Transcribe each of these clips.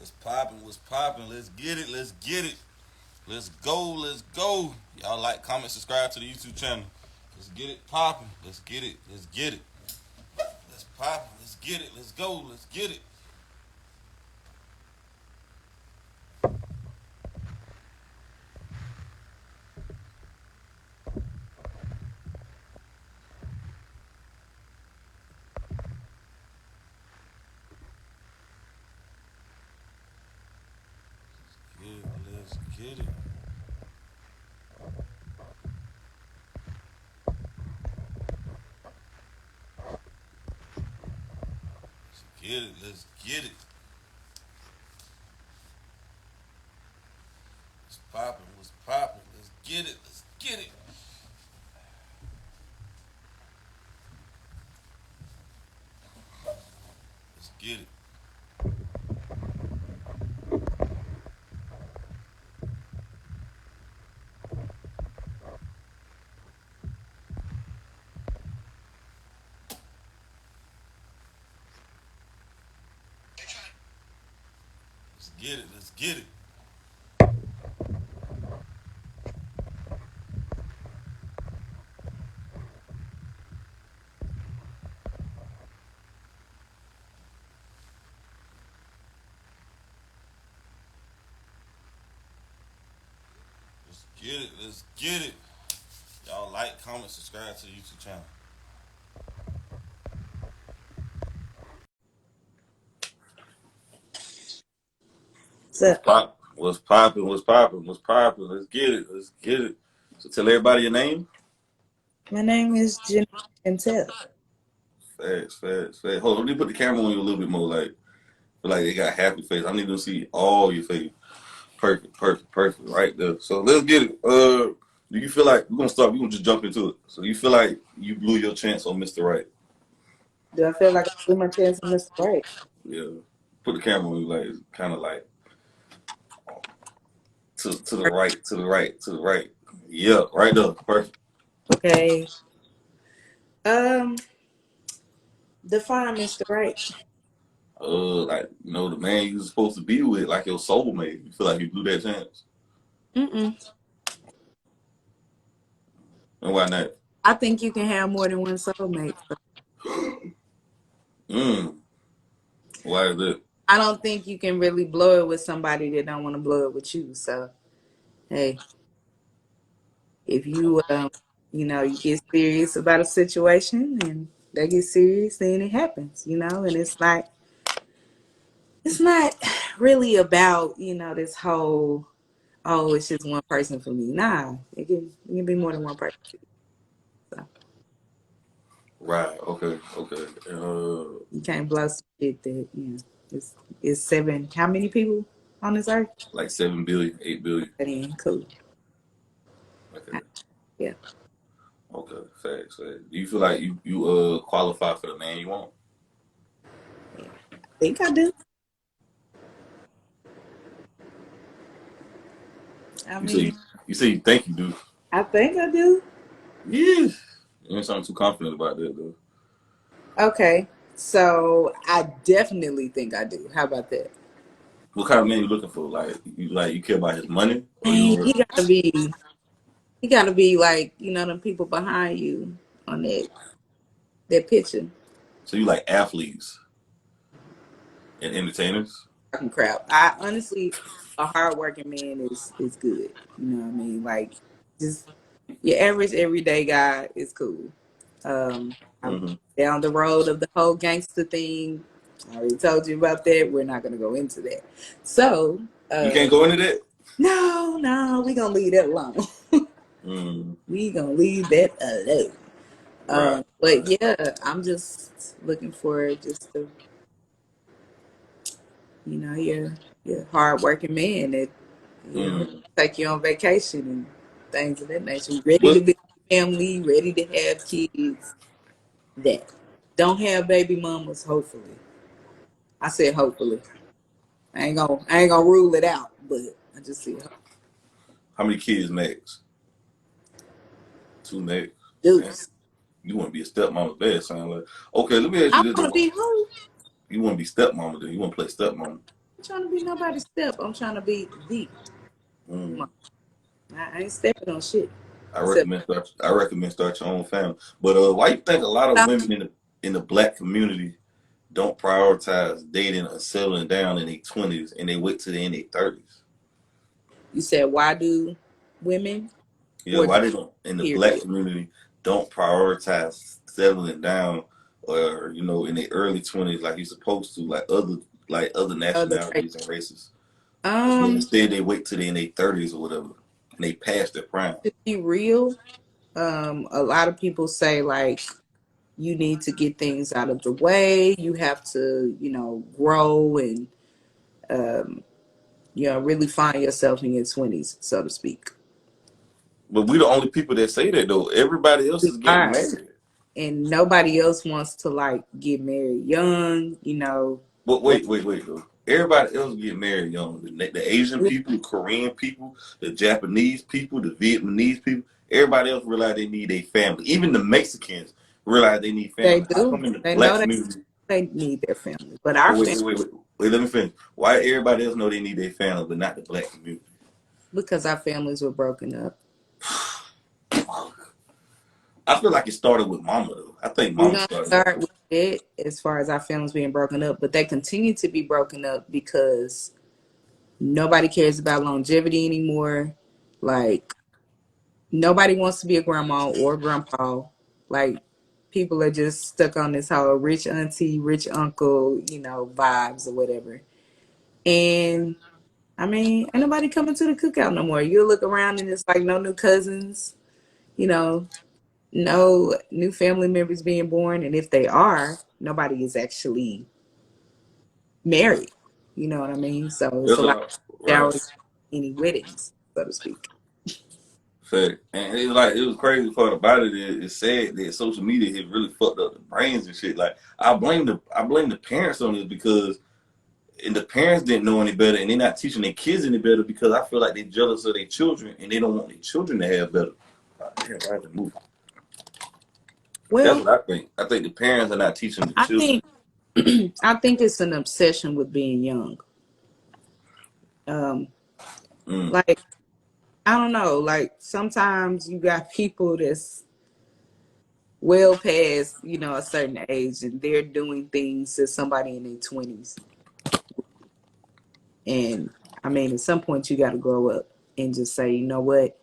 What's popping? What's popping? Let's get it. Let's get it. Let's go. Let's go. Y'all like, comment, subscribe to the YouTube channel. Let's get it popping. Let's get it. Let's get it. Let's popping. Let's get it. Let's go. Let's get it. Let's get it. Let's get it. Let's get it. What's popping? What's popping? Let's get it. Let's get it. Let's get it. Let's get it. Let's get it. Let's get it. Let's get it. Y'all like, comment, subscribe to the YouTube channel. So, What's popping? What's popping? What's popping? Let's get it. Let's get it. So tell everybody your name. my name is Jenny Chantel. Facts. Hold on, let me put the camera on you a little bit more. Like, feel like they got happy face. I need to see all your face. Perfect. Right there. So let's get it. Do you feel like we're gonna start? We're gonna just jump into it. So you feel like you blew your chance on Mr. Right? Do I feel like I blew my chance on Mr. Right? Yeah. Put the camera on you, like kind of like to the right. Yeah, right there. Perfect. Okay. Define Mr. Right. Like the man you was supposed to be with, like your soulmate. You feel like you blew that chance, and why not? I think you can have more than one soulmate. Why is that? I don't think you can really blow it with somebody that don't want to blow it with you. So, hey, if you you get serious about a situation and they get serious, then it happens, and it's not really about, this whole, oh, it's just one person for me. Nah, it can be more than one person. So Right. Okay. you can't blow some shit that, it's seven. How many people on this earth? Like 7 billion, 8 billion. That ain't cool. Okay. Yeah. Okay. Facts. Do you feel like you qualify for the man you want? I think I do. I mean, You say you think you do. I think I do. Yeah. You ain't sound too confident about that though. Okay. So I definitely think I do. How about that? What kind of man you looking for? Like you care about his money, or Man, you? he gotta be like, them people behind you on that picture. So you like athletes and entertainers? Fucking crap. I honestly, a hardworking man is good. You know what I mean? Like, just your average everyday guy is cool. I'm down the road of the whole gangster thing. I already told you about that. We're not gonna go into that. So You can't go into that. no, we gonna leave that alone. We gonna leave that alone. But yeah, I'm just looking for just a, you're a hardworking man that take you on vacation and things of that nature. Ready to be family, ready to have kids. That don't have baby mamas. Hopefully, I said hopefully. I ain't gonna rule it out, but I just see it. How many kids max? 2 max. Deuce. You want to be a stepmama bad, sound like. Okay, let me ask I you this. want to be who? You want to be stepmama then? You want to play stepmama? trying to be nobody's step. I'm trying to be the Mm. mom. I ain't stepping on shit. I Except recommend start your own family. But why you think a lot of women in the black community don't prioritize dating or settling down in their 20s and they wait till they in their 30s? you said, why do women Yeah, or why they don't in the black period community don't prioritize settling down or in their early 20s like you're supposed to, like other other traits? nationalities and races. And then Um, instead they wait till they in their 30s or whatever and they pass their prime. to be real, a lot of people say like you need to get things out of the way. You have to, grow and really find yourself in your 20s, so to speak. But we the only people that say that though. Everybody else We is getting are, married. and nobody else wants to like get married young. But Or wait though. Everybody else get married young. The Asian people, the Korean people, the Japanese people, the Vietnamese people. Everybody else realize they need a family. Even the Mexicans realize they need they family. How do. come in the They black know community? they need their family, but But our family, wait. Let me finish. Why everybody else know they need their family, but not the black community? because our families were broken up. I feel like it started with mama though. I think We're mama gonna started that. start with it as far as our families being broken up, but they continue to be broken up because nobody cares about longevity anymore. Like nobody wants to be a grandma or grandpa. Like people are just stuck on this whole rich auntie, rich uncle, vibes or whatever. And I mean, ain't nobody coming to the cookout no more. You look around and it's like no new cousins, you know, no new family members being born. And if they are, nobody is actually married. You know what I mean? So it's There's a lot a of right. showers, any weddings, so to speak. Fact. And it was crazy part about it is it's sad that social media has really fucked up the brains and shit. Like I blame the parents on this because and the parents didn't know any better and they're not teaching their kids any better because I feel like they're jealous of their children and they don't want their children to have better. Damn, why is it moving? That's Well, what I think. I think the parents are not teaching the I children. think I think it's an obsession with being young. Um, Mm. like I don't know, like sometimes you got people that's well past, a certain age and they're doing things to somebody in their 20s. And I mean, at some point you got to grow up and just say, you know what?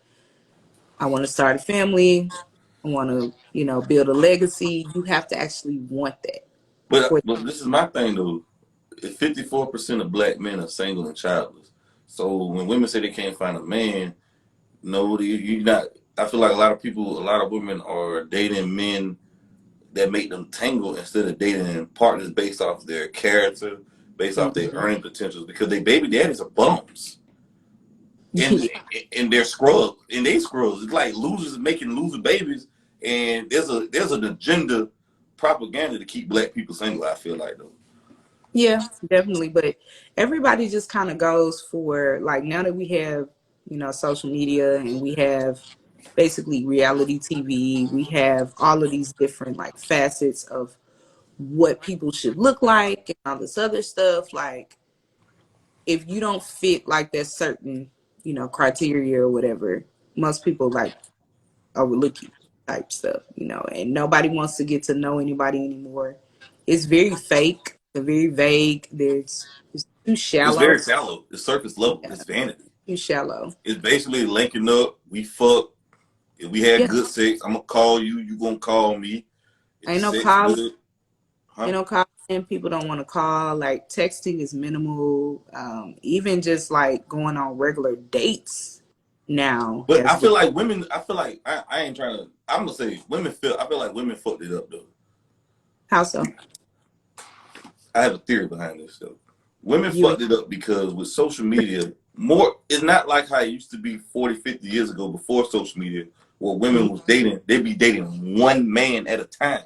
I want to start a family. I want to, build a legacy. You have to actually want that. For But this is my thing though. 54% of black men are single and childless. So when women say they can't find a man, no, you not. I feel like a lot of women are dating men that make them tangle instead of dating partners based off their character, based off their Mhm. earning potentials, because they baby daddies are bums and Yeah. and they're scrubs and they scrubs. It's like losers making loser babies, and there's an agenda propaganda to keep black people single. I feel like though. Yeah, definitely. But everybody just kind of goes for like now that we have, social media and we have basically reality TV, we have all of these different like facets of what people should look like and all this other stuff. Like if you don't fit like that certain, criteria or whatever, most people like overlook you type stuff, and nobody wants to get to know anybody anymore. It's very fake, they're very vague, it's too It's shallow. very shallow. It's surface level. Yeah, It's vanity. too shallow. It's basically linking up. We fuck. If we had Yeah, good sex, I'm gonna call you. You gonna call me. If the ain't no sex call, good, huh? calling. People don't want to call. Like texting is minimal. Even just like going on regular dates now But has I been. feel like women. I feel like I ain't trying to. I'm gonna say women feel. I feel like women fucked it up though. How so? I have a theory behind this though. Women You fucked it up because with social media, more. It's not like how it used to be 40, 50 years ago before social media, where women was dating. They'd be dating one man at a time,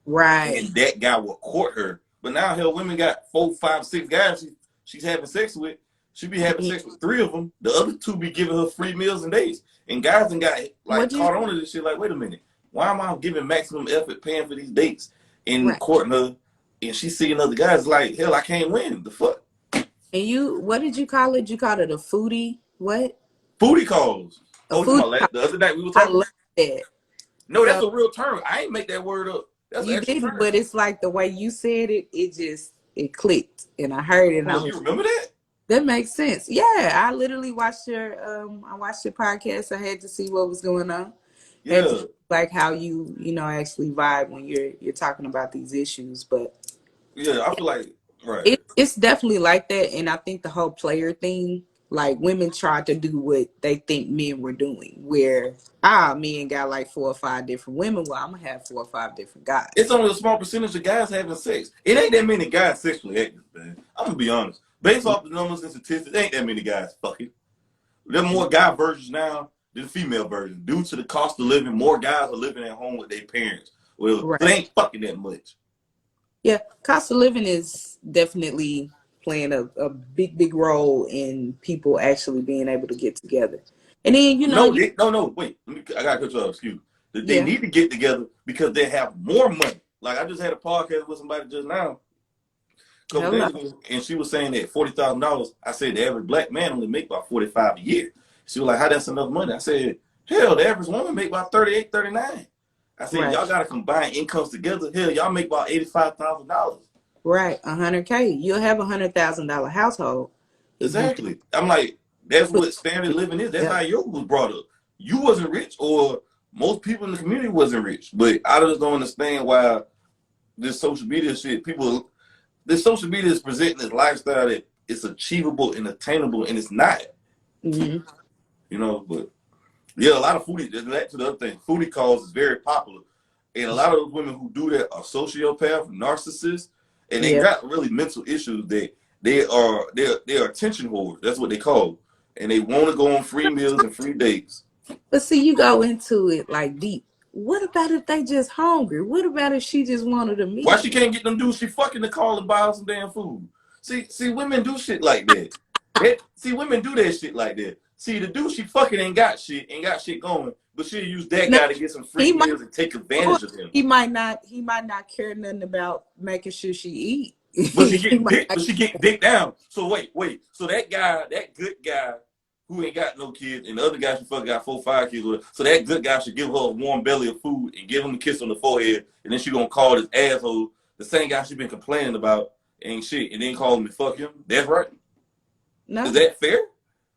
right, and that guy will court her. But now, hell, women got 4, 5, 6 guys she's having sex with. She be having sex with 3 of them. The other 2 be giving her free meals and dates. And guys and got like what you caught on to this shit. Like, wait a minute, why am I giving maximum effort paying for these dates and right? courting her, and she's seeing other guys? Like, hell, I can't win. The fuck. And you, what did you call it? You called it a foodie? What? Booty calls. A Oh, you foodie talking call. about the other night we were I talking? love that. No, that's So a real term. I ain't make that word up. That's an you actual didn't, term. but it's like the way you said it, it clicked. And I heard it and I Oh, you was, remember that? that makes sense. Yeah, I literally watched I watched your podcast. I had to see what was going on. Had to Yeah. see, like how you know, actually vibe when you're talking about these issues. But Yeah, I feel like, right. it's definitely like that. And I think the whole player thing, like women tried to do what they think men were doing, where men got like 4 or 5 different women. Well, I'm gonna have 4 or 5 different It's guys. only a small percentage of guys having sex. It ain't that many guys sexually active, man. I'm gonna be honest. Based off the numbers and statistics, ain't that many guys fucking. There are more guy versions now than female versions. Due to the cost of living, more guys are living at home with their parents. Well, so Right. they ain't fucking that much. Yeah, cost of living is definitely playing a big role in people actually being able to get together. And then No, no, wait. I gotta cut you off. Excuse me. They yeah, need to get together because they have more money. Like I just had a podcast with somebody just now, a couple hello, days ago, and she was saying that $40,000. I said the average black man only make about 45 a year. She was like, "How that's enough money?" I said, "Hell, the average woman make about 38, 39." I said, right, "Y'all gotta combine incomes together. Hell, y'all make about $85,000." right, 100K. You'll have $100,000 household if you do Exactly. I'm like, that's put what standard it living is. That's how together. yours was brought up. You wasn't rich, or most people in the community wasn't rich. But I just don't understand why this social media shit, this social media is presenting this lifestyle that it's achievable and attainable, and it's not. Hmm. But yeah, a lot of foodie, that to the other thing, foodie calls is very popular. And a lot of those women who do that are sociopath, narcissists, and they Yeah, got really mental issues. They are attention whores. That's what they call. And they want to go on free meals and free dates. but see, you go into it like deep. What about if they just hungry? What about if she just wanted a Why she meal? can't get them dudes she fucking to call and buy her some damn food? See, women do shit like that. See, women do that shit like that. See, the dude she fucking ain't got shit going, but she'll use that Now guy to get some free he might meals and take advantage of him. he might not care nothing about making sure she eat. But she He getting might dick, not, but she getting dick down. So wait. So that guy, that good guy who ain't got no kids, and the other guy she fucking got 4, 5 kids with her. So that good guy should give her a warm belly of food and give him a kiss on the forehead, and then she gonna call this asshole, the same guy she been complaining about, ain't shit, and then call him and fuck him. That's right. Is no, that fair?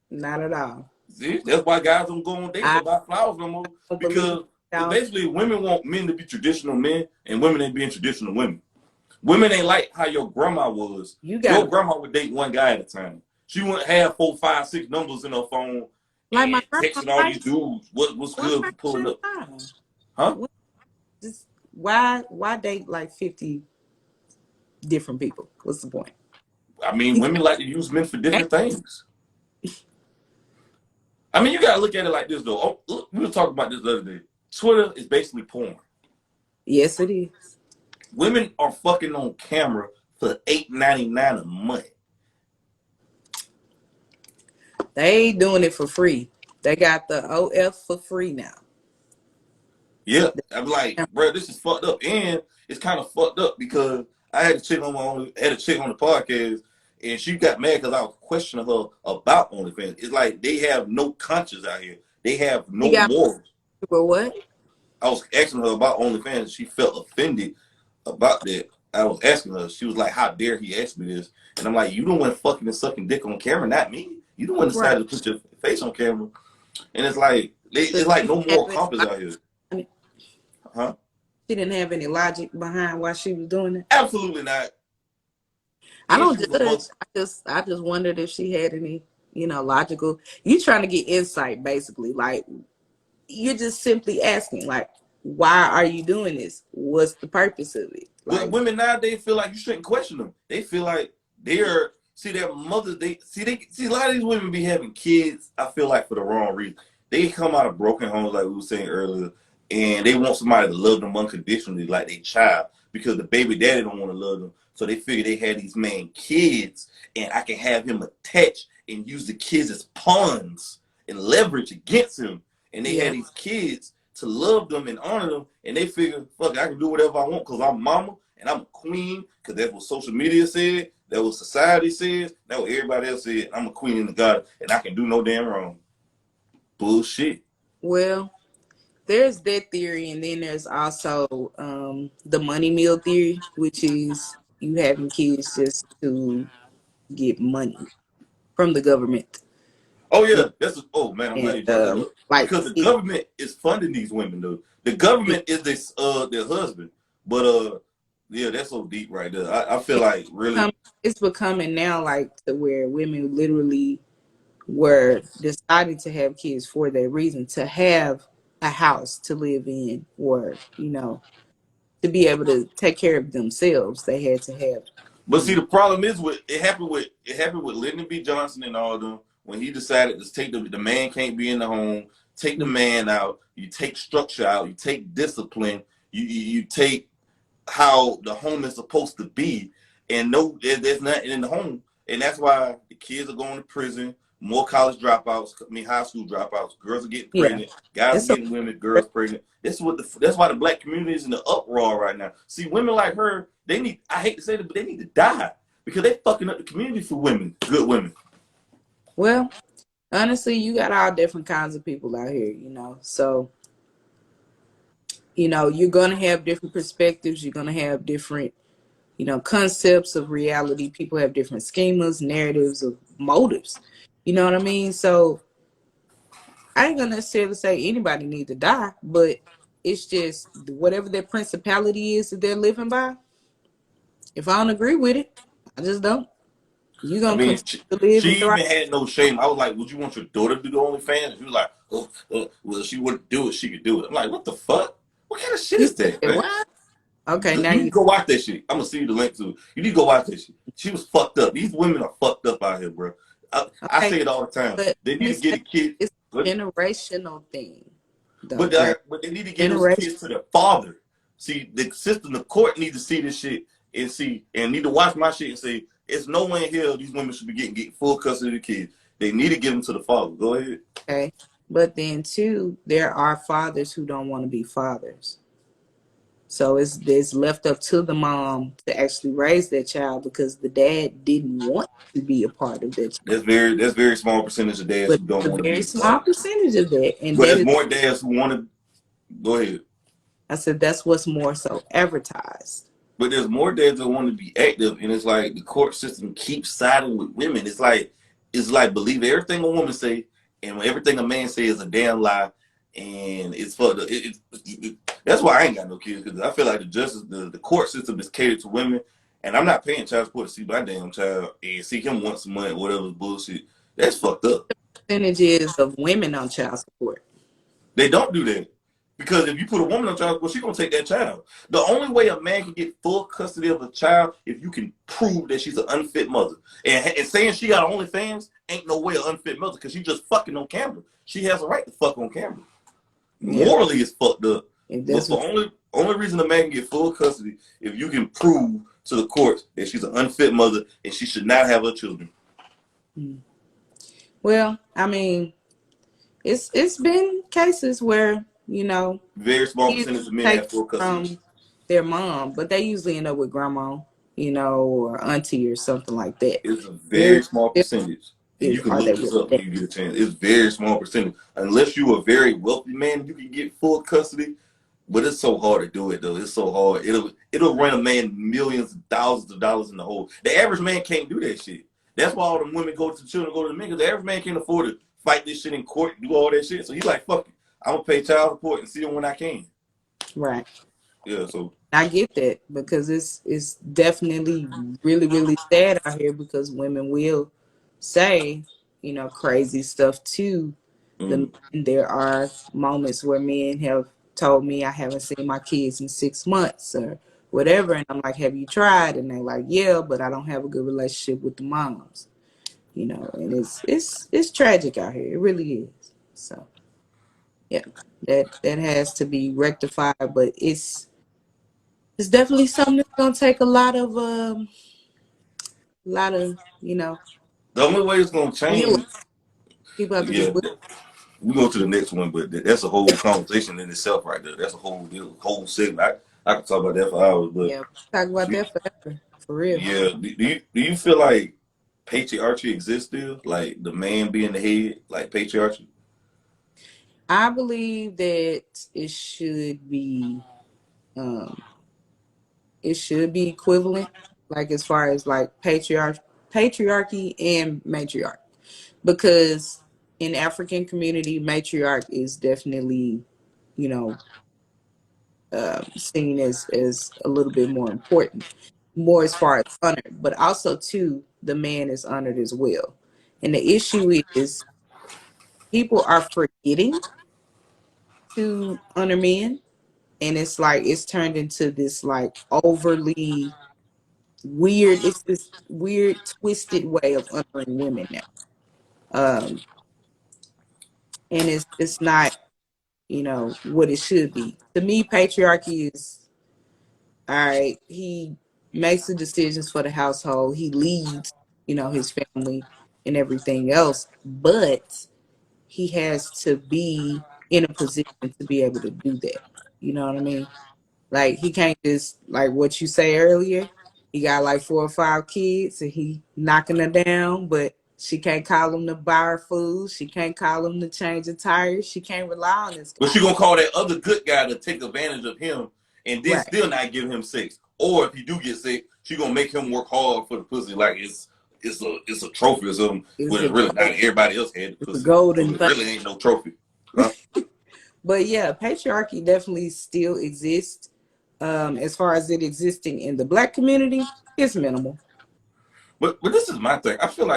not at all. See, that's why guys don't go on dates I or buy flowers no more, don't believe because y'all. basically women want men to be traditional men, and women ain't being traditional women. Women ain't like how your grandma was. You got Your to grandma would date one guy at a time. She wouldn't have 4, 5, 6 numbers in her phone like my and grandma. texting all these dudes. What's Why good for waste pulling your up? time? Huh? What, just why date like 50 different people? What's the point? I mean, You women like to use men for can't. different things. I mean, you gotta look at it like this though. Oh, look, we were talking about this the other day. Twitter is basically porn. Yes, it is. Women are fucking on camera for $8.99 a month. They ain't doing it for free. They got the OF for free now. Yeah, I'm like, bro, this is fucked up, and it's kind of fucked up because I had a chick on the podcast, and she got mad because I was questioning her about OnlyFans. It's like they have no conscience out here. They have She no got morals. for what? I was asking her about OnlyFans. She felt offended about that. I was asking her. She was like, "How dare he ask me this?" And I'm like, "You don't want fucking and sucking dick on camera, not me. You don't want to Right. decide to put your face on camera." And it's like So it's like she no didn't moral have compass out here, any, huh? she didn't have any logic behind why she was doing it. Absolutely not. I And don't she was a mother. judge. I just wondered if she had any, logical. You trying to get insight, basically. Like you're just simply asking, like, why are you doing this? What's the purpose of it? But Like, women nowadays feel like you shouldn't question them. They feel like they're see their mothers. They see a lot of these women be having kids. I feel like for the wrong reason. They come out of broken homes, like we were saying earlier, and they want somebody to love them unconditionally, like they child, because the baby daddy don't want to love them. So they figure they had these man kids, and I can have him attached and use the kids as pawns and leverage against him. And they yeah, had these kids to love them and honor them, and they figure, fuck, I can do whatever I want because I'm mama and I'm a queen because that's what social media said. That what society says. That what everybody else said. I'm a queen and a god, and I can do no damn wrong. Bullshit. Well, there's that theory, and then there's also the money meal theory, which is you having kids just to get money from the government. Oh Yeah. yeah, oh man, I'm glad And you brought that up like because the it, government is funding these women though. The it, government is their husband, but yeah, that's so deep right there. I feel like really, it's becoming now like to where women literally were deciding to have kids for that reason, to have a house to live in, or to be able to take care of themselves. They had to have, but you see know, the problem is with it happened with Lyndon B. Johnson and all them when he decided to take the man can't be in the home, take the man out, you take structure out, you take discipline, you take how the home is supposed to be, and no, there's nothing in the home, and that's why the kids are going to prison. More college dropouts, I mean high school dropouts. Girls are getting yeah. pregnant. Guys are It's a getting women, girls pregnant. That's why the black community is in the uproar right now. See, women like her, they need. I hate to say it, but they need to die because they fucking up the community for women, good women. well, honestly, you got all different kinds of people out here, So, you're gonna have different perspectives. You're gonna have different, concepts of reality. People have different schemas, narratives, of motives. You know what I mean? So I ain't gonna necessarily say anybody need to die, but it's just whatever their principality is that they're living by. If I don't agree with it, I just don't. You're I gonna mean, continue to live she and thrive. even had no shame. I was like, "Would you want your daughter to do the OnlyFans?" She was like, "Well, she wouldn't do it. She could do it." I'm like, "What the fuck? What kind of shit You is that, said man?" what? Okay, You now need you to go watch that shit. I'm gonna send you the link to it. You need to go watch that shit. She was fucked up. These women are fucked up out here, bro. I okay, say it all the time. but They let need me to get say a kid, it's a but generational thing, though, right? they need to get those Generation. kids to their father. See, the system, the court need to see this shit and need to watch my shit and say, "It's no way in hell these women should be getting full custody of the kids. They need to give them to the father." Go ahead. Okay, but then too, there are fathers who don't want to be fathers. So it's left up to the mom to actually raise that child because the dad didn't want to be a part of that child. That's very small percentage of dads But who don't it's a want to very be small fathers. percentage of that. And But that there's is, more dads who want to. Go ahead. I said, that's what's more so advertised. But there's more dads that want to be active, and it's like the court system keeps siding with women. It's like believe everything a woman say, and everything a man say is a damn lie, and it's for the. That's why I ain't got no kids because I feel like the court system is catered to women, and I'm not paying child support to see my damn child and see him once a month, whatever bullshit. That's fucked up. Percentages of women on child support. They don't do that. Because if you put a woman on child support, she's gonna take that child. The only way a man can get full custody of a child if you can prove that she's an unfit mother. And saying she got OnlyFans ain't no way an unfit mother because she just fucking on camera. She has a right to fuck on camera. Yeah. Morally, it's fucked up. If But that's the what only reason a man can get full custody if you can prove to the courts that she's an unfit mother and she should not have her children. well, I mean, it's been cases where, Very small kids percentage of men take have full custody. from their mom, but they usually end up with grandma, or auntie or something like that. It's a Very very small few percentage. And you can are look they this really up when that. you get a chance. It's very small percentage. Unless you're a very wealthy man, you can get full custody. But it's so hard to do it though. It's so hard. It'll run a man millions, thousands of dollars in the hole. The average man can't do that shit. That's why all the women go to the children, go to the men, because the average man can't afford to fight this shit in court, do all that shit. So he's like, fuck it. I'm gonna pay child support and see them when I can. Right. Yeah, so I get that because it's definitely really, really sad out here because women will say, crazy stuff to the mm, men. There are moments where men have told me I haven't seen my kids in 6 months or whatever, and I'm like, have you tried? And they're like, yeah, but I don't have a good relationship with the moms. And it's tragic out here. It really is. So yeah, that has to be rectified, but it's definitely something that's gonna take a lot of the only way it's gonna will. change, People have to be yeah, willing. we go to the next one, but that's a whole conversation in itself right there. That's a whole segment. I can talk about that for hours, but Yeah, we talk about we, that forever. for real. Yeah. Do you feel like patriarchy exists still? Like the man being the head, like patriarchy? I believe that it should be um it should be equivalent, like as far as like patriarchy and matriarch. Because in African community, matriarch is definitely, you know, seen as a little bit more important, more as far as honored, but also too the man is honored as well. And the issue is people are forgetting to honor men, and it's like it's turned into this like overly weird. It's this weird twisted way of honoring women now, and it's not, you know, what it should be. To me, patriarchy is all right. He makes the decisions for the household. He leads, you know, his family and everything else, but he has to be in a position to be able to do that. You know what I mean? Like he can't just like what you say earlier. He got like 4 or 5 kids and he knocking her down, but she can't call him to buy her food. She can't call him to change the tires. She can't rely on this But guy. she gonna call that other good guy to take advantage of him and then Right. still not give him sex. Or if he do get sick, she gonna make him work hard for the pussy like it's a trophy or something. It's When a it's really not. gold, Everybody else had the it's a pussy, so golden it thing. really ain't no trophy. Huh? But yeah, patriarchy definitely still exists. As far as it existing in the black community, it's minimal. But this is my thing. I feel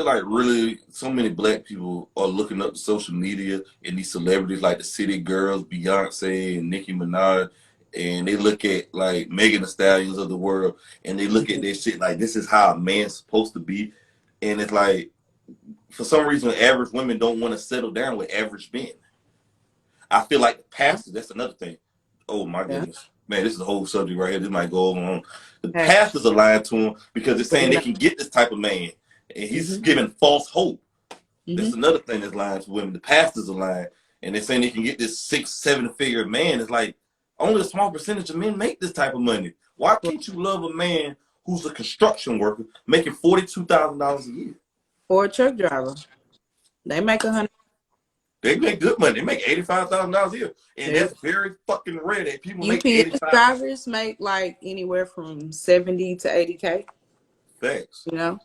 like really so many black people are looking up to social media and these celebrities like the City Girls, Beyonce and Nicki Minaj, and they look at like Megan Thee Stallions of the world, and they look at Mhm. their shit like this is how a man's supposed to be, and it's like for some reason average women don't want to settle down with average men. I feel like the Yeah, pastors. That's another thing. Oh my yeah. goodness, man, this is a whole subject right here. This might go on. The Hey, pastors are lying to him because they're bring saying it they up. can get this type of man, and he's Hmm. giving false hope. That's Hmm. another thing that's lying to women. The pastors are lying, and they're saying they can get this 6, 7 figure man. It's like only a small percentage of men make this type of money. Why can't you love a man who's a construction worker making $42,000 a year? Or a truck driver, they make 100. They make good money. They make $85,000 a year, and They, that's very fucking rare that people make UPS 85. drivers make like anywhere from 70 to 80K. Facts. You know,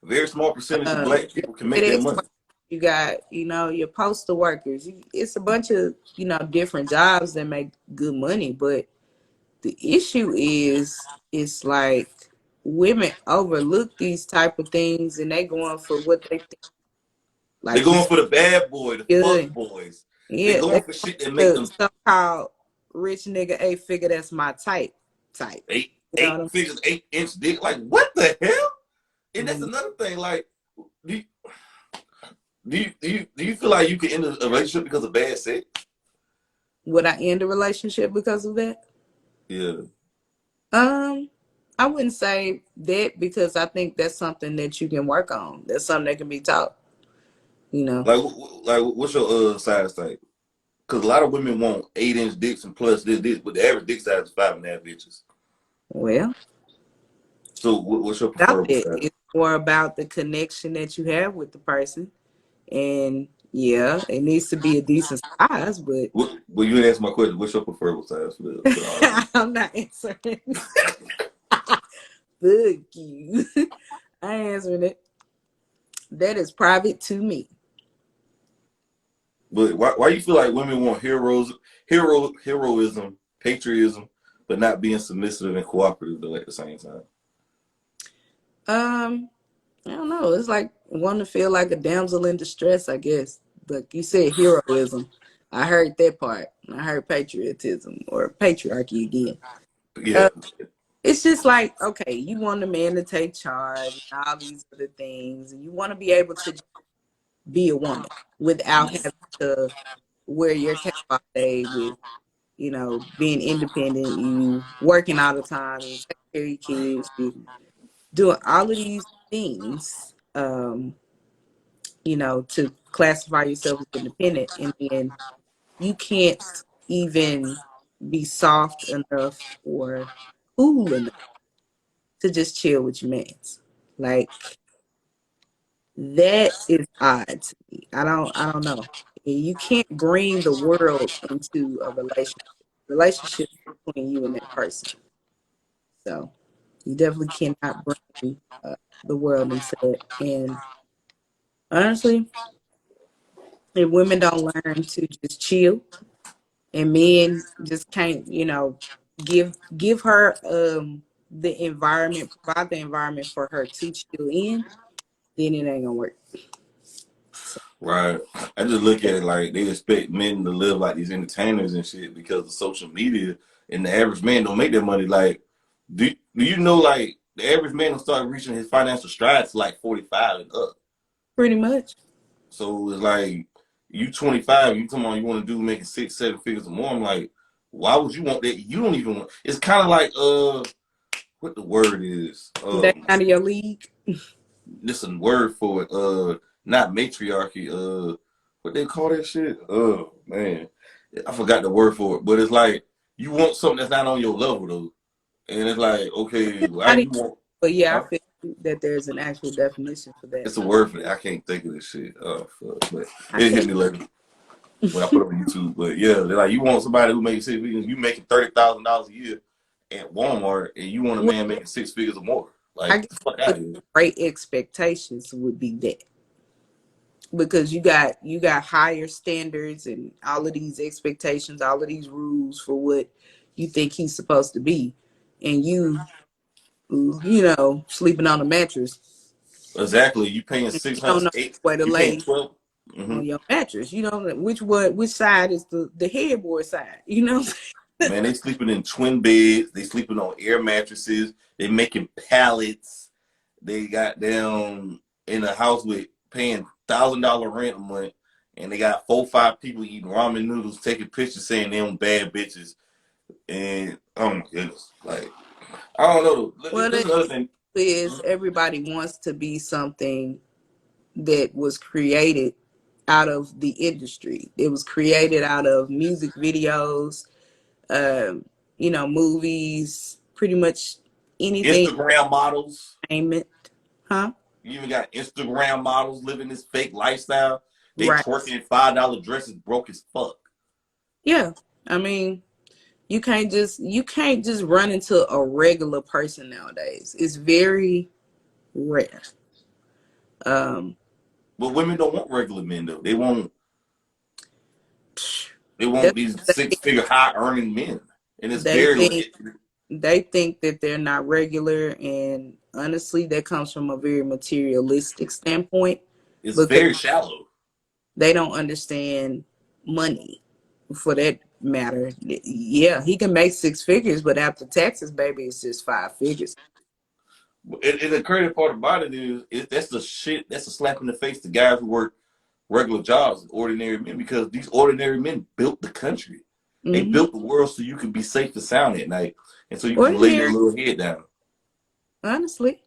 Very small percentage of black the people can make that FedEx money. workers, you got, you know, your postal workers. It's a bunch of, you know, different jobs that make good money, but the issue is it's like women overlook these type of things and they going for what they think, They're like you going said, for the bad boy, the fuck good. boys. They're Yeah, going they for shit that make the them so-called rich nigga 8 figure. That's my type. eight You know eight what I'm figures, 8 inch dick. Like what the hell? And that's saying? another thing. Like, do you, do you feel like you can end a relationship because of bad sex? Would I end a relationship because of that? Yeah. Um, I wouldn't say that because I think that's something that you can work on. That's something that can be taught. You know. Like what's your size type? Because a lot of women want 8 inch dicks and plus this, but the average dick size is 5.5 inches. Well, So what's your about preferable that, size? it's more about the connection that you have with the person. And yeah, it needs to be a decent size, but Well, you didn't answer my question. What's your preferable size for the audience? I'm not answering. Fuck you. I ain't answering it. That is private to me. But why you feel like women want heroism, patriotism, but not being submissive and cooperative though at the same time? Um, I don't know. It's like wanting to feel like a damsel in distress, I guess. But you said heroism. I heard that part. I heard patriotism or patriarchy again. Yeah, Uh, it's just like, okay, you want a man to take charge and all these other things, and you want to be able to just be a woman without having to wear your cap all day with, you know, being independent, you working all the time, you take care of your kids, you doing all of these things, you know, to classify yourself as independent, and then you can't even be soft enough or cool enough to just chill with your mans. Like that is odd to me. I don't know. You can't bring the world into a relationship. Relationship between you and that person. So you definitely cannot bring the world into that. And honestly, if women don't learn to just chill, and men just can't, give her the environment, provide the environment for her to chill in, then it ain't gonna work. So, Right. I just look at it like they expect men to live like these entertainers and shit because of social media, and the average man don't make that money. Like, do you know like the average man will start reaching his financial strides like 45 and up. pretty much. So it's like you 25, you come on, you want to do making 6, 7 figures or more. I'm like, why would you want that? You don't even want. It's kind of like what the word is. That out of your league. This a word for it. Not matriarchy. What they call that shit? Oh man, I forgot the word for it. But it's like you want something that's not on your level though, and it's like okay, why Out of, you want? but yeah, I Huh? feel that there's an actual definition for that. It's a word for that. I can't think of this shit. Oh fuck, but I it hit can't. me later when I put it on YouTube. But yeah, they're like you want somebody who makes 6 figures. You making $30,000 a year at Walmart, and you want a Well, man making 6 figures or more. I Like guess fuck the out of here. great expectations would be that, because you got higher standards and all of these expectations, all of these rules for what you think he's supposed to be, and sleeping on a mattress, Exactly. You paying and six you don't hundred know eight. where to You paying lay 12. Mm-hmm. on your mattress. You don't know which side is the headboard side. Man, they sleeping in twin beds. They sleeping on air mattresses. They making pallets. They got them in a house with paying $1,000 rent a month, and they got 4, 5 people eating ramen noodles, taking pictures saying they on bad bitches. And oh my goodness, like I don't know. Well, This is the another thing. is everybody wants to be something that was created out of the industry. It was created out of music videos, um, movies, pretty much anything, Instagram models. entertainment, huh? You even got Instagram models living this fake lifestyle. They Right. twerking in $5 dresses, broke as fuck. Yeah. I mean, you can't just run into a regular person nowadays. It's very rare. Um, But women don't want regular men though. They want that's these what 6 figure high earning men, and it's they very think they think that they're not regular, and honestly that comes from a very materialistic standpoint, it's because very shallow. they don't understand money, for that matter. Yeah, he can make 6 figures, but after taxes, baby, it's just 5 figures. And the crazy part about it is that's the shit. That's a slap in the face to guys who work regular jobs, ordinary men, because these ordinary men built the country. They Hmm. built the world so you can be safe and sound at night, and so you can lay your Ordinary, little head down. honestly.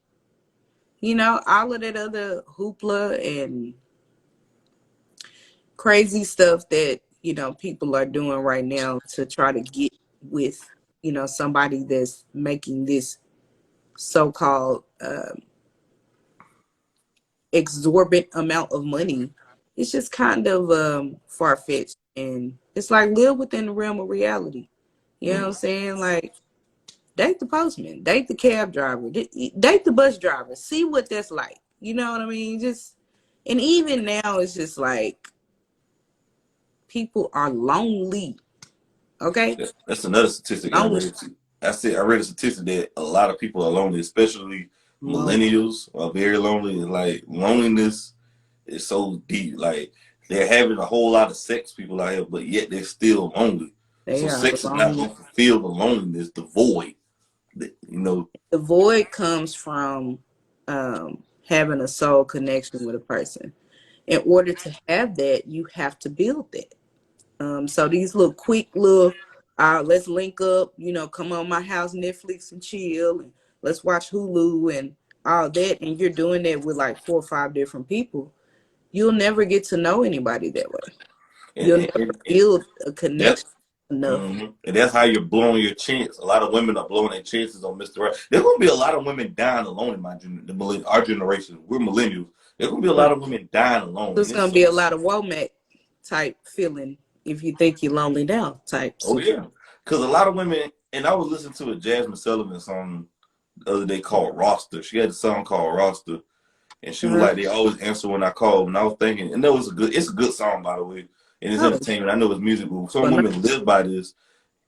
All of that other hoopla and crazy stuff that, people are doing right now to try to get with, somebody that's making this so-called exorbitant amount of money. It's just kind of far-fetched, and it's like live within the realm of reality. You know what I'm Mm. saying? Like, date the postman, date the cab driver, date the bus driver, see what that's like. You know what I mean? Just, and even now it's just like people are lonely. Okay? That's another statistic I Lonely. read. I read a statistic that a lot of people are lonely, especially Lonely. millennials are very lonely. And like loneliness is so deep. Like they're having a whole lot of sex people out here, but yet they're still lonely. They So are sex is not lonely. going to fulfill the loneliness, the void. You know, The void comes from having a soul connection with a person. In order to have that, you have to build that. So these little quick little, let's link up, come on my house, Netflix and chill, and let's watch Hulu and all that. And you're doing that with like 4 or 5 different people. You'll never get to know anybody that way. and, You'll and, never and, and build a that connection. enough. And that's how you're blowing your chance. A lot of women are blowing their chances on Mr. Right. There's gonna be a lot of women dying alone in our generation. We're millennials. There's gonna be a Right. lot of women dying alone, So and it's it's gonna be so. a lot of Womack type feeling if you think you're lonely now type Oh situation. yeah, because a lot of women. And I was listening to a Jasmine Sullivan song the other day called Roster. She had a song called Roster, and she was Uh-huh. like, "They always answer when I call." And I was thinking, and that was it's a good song by the way, and it's Oh, entertainment. I know it's music, but some well, no, women live by this.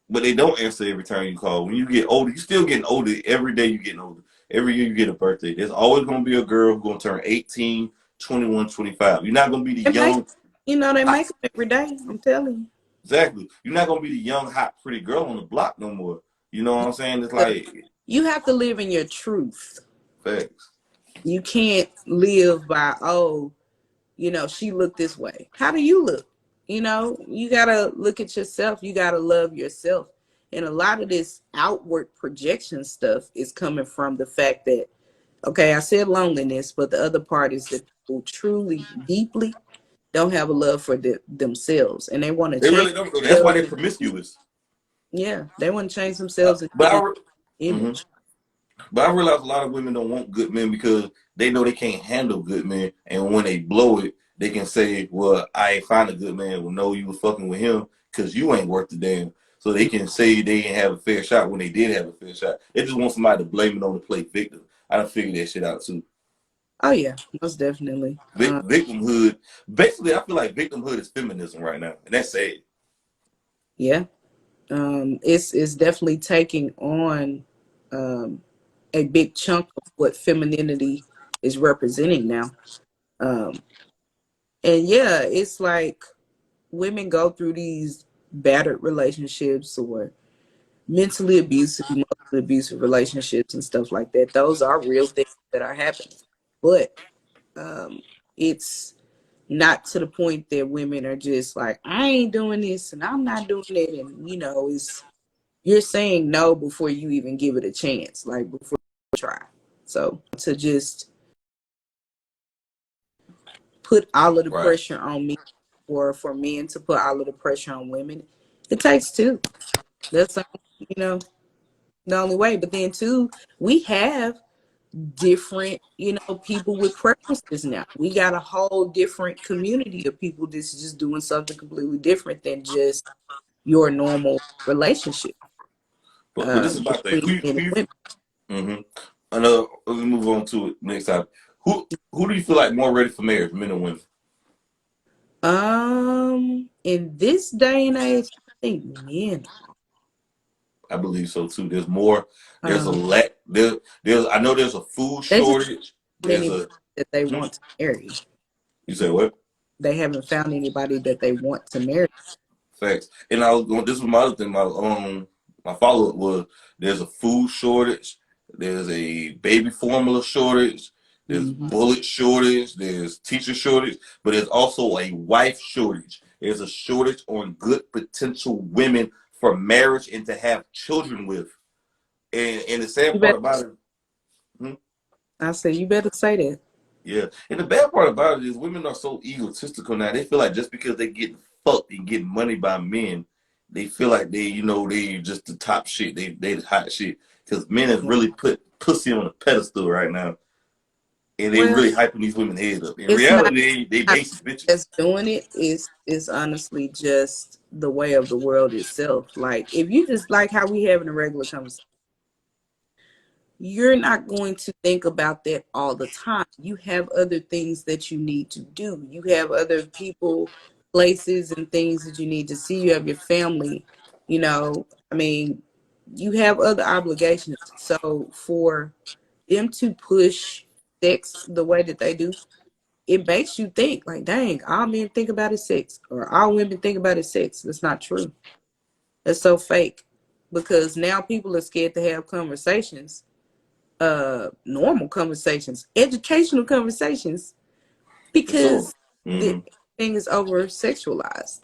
But they don't answer every time you call. When you get older, you still getting older. Every day you getting older. Every year you get a birthday. There's always going to be a girl who's going to turn 18, 21, 25. You're not going to be the they make young, they hot, make them every day. I'm telling exactly. You're not going to be the young, hot, pretty girl on the block no more. You know what you. I'm saying? It's You like, you have to live in your truth. facts. You can't live by, oh, she looked this way. How do you look? You gotta look at yourself. You gotta love yourself. And a lot of this outward projection stuff is coming from the fact that, okay, I said loneliness, but the other part is that people truly, deeply don't have a love for themselves, and they want to They change really don't. That's why themselves. they promiscuous. Yeah, they want to change themselves into But this I, mhm. image. But I realize a lot of women don't want good men because they know they can't handle good men. And when they blow it, they can say, well, I ain't find a good man. Well, no, you was fucking with him because you ain't worth the damn. So they can say they didn't have a fair shot when they did have a fair shot. They just want somebody to blame it on the play victim. I done figured that shit out too. Oh yeah, most definitely. Victimhood, basically, I feel like victimhood is feminism right now. And that's sad. Yeah, it's definitely taking on um, a big chunk of what femininity is representing now. Um, and yeah, it's like women go through these battered relationships or mentally abusive, emotionally abusive relationships and stuff like that. Those are real things that are happening. But it's not to the point that women are just like, I ain't doing this and I'm not doing it. And, it's you're saying no before you even give it a chance, like before you try. So to just put all of the Right. pressure on me, or for men to put all of the pressure on women, it takes two. That's, the only way. But then too, we have different, people with preferences now. We got a whole different community of people that's just doing something completely different than just your normal relationship But this is my thing. between men and women. Mm-hmm. Another. Let's move on to it next time. Who do you feel like more ready for marriage, men or women? In this day and age, I think men. I believe so too. There's more. There's a Um, lack. There's. I know there's a food they just shortage. found There's anybody a. that they Hmm? want to marry. You say what? They haven't found anybody that they want to marry. Facts. And I was going. This was my other thing. My follow up was there's a food shortage. There's a baby formula shortage. There's Hmm. bullet shortage. There's teacher shortage. But there's also a wife shortage. There's a shortage on good potential women for marriage and to have children with. And the sad You part better. about it. Hmm? I said you better say that. Yeah, and the bad part about it is women are so egotistical now. They feel like just because they get fucked and get money by men, they feel like they just the top shit. They the hot shit because men have Yeah. really put pussy on a pedestal right now, and they Well, really hyping these women head up. In it's not reality, they not basic bitches. that's doing it. Is honestly just the way of the world itself. Like if you just like how we having a regular conversation, you're not going to think about that all the time. You have other things that you need to do. You have other people, places, and things that you need to see. You have your family. I mean, you have other obligations. So for them to push sex the way that they do, it makes you think like, dang, all men think about is sex, or all women think about is sex. That's not true. That's so fake, because now people are scared to have conversations, normal conversations, educational conversations, For sure. because the Hmm. thing is over sexualized,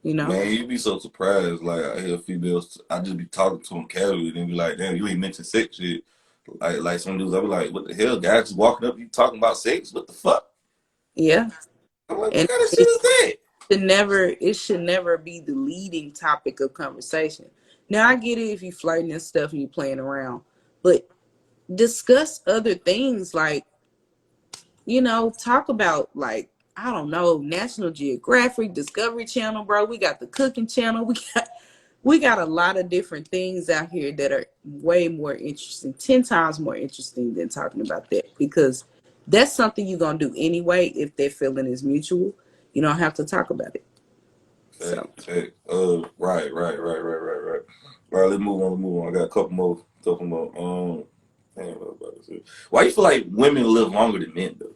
you know? Man, you'd be so surprised. Like I hear females, I just be talking to them casually, and be like, "Damn, you ain't mentioned sex shit." Like some dudes, I be like, "What the hell, guys? Just walking up, you talking about sex? What the fuck?" Yeah. I'm like, "What And kind of shit it's is that?" it should never be the leading topic of conversation. Now I get it if you flirting and stuff and you playing around, but discuss other things like, talk about like, I don't know, National Geographic, Discovery Channel, bro. We got the cooking channel. We got a lot of different things out here that are way more interesting, 10 times more interesting than talking about that, because that's something you're going to do anyway. If that feeling is mutual, you don't have to talk about it. So, Fact. Right. All right, let's move on. I got a couple more. Damn, what was I about to say? Why you feel like women live longer than men, though?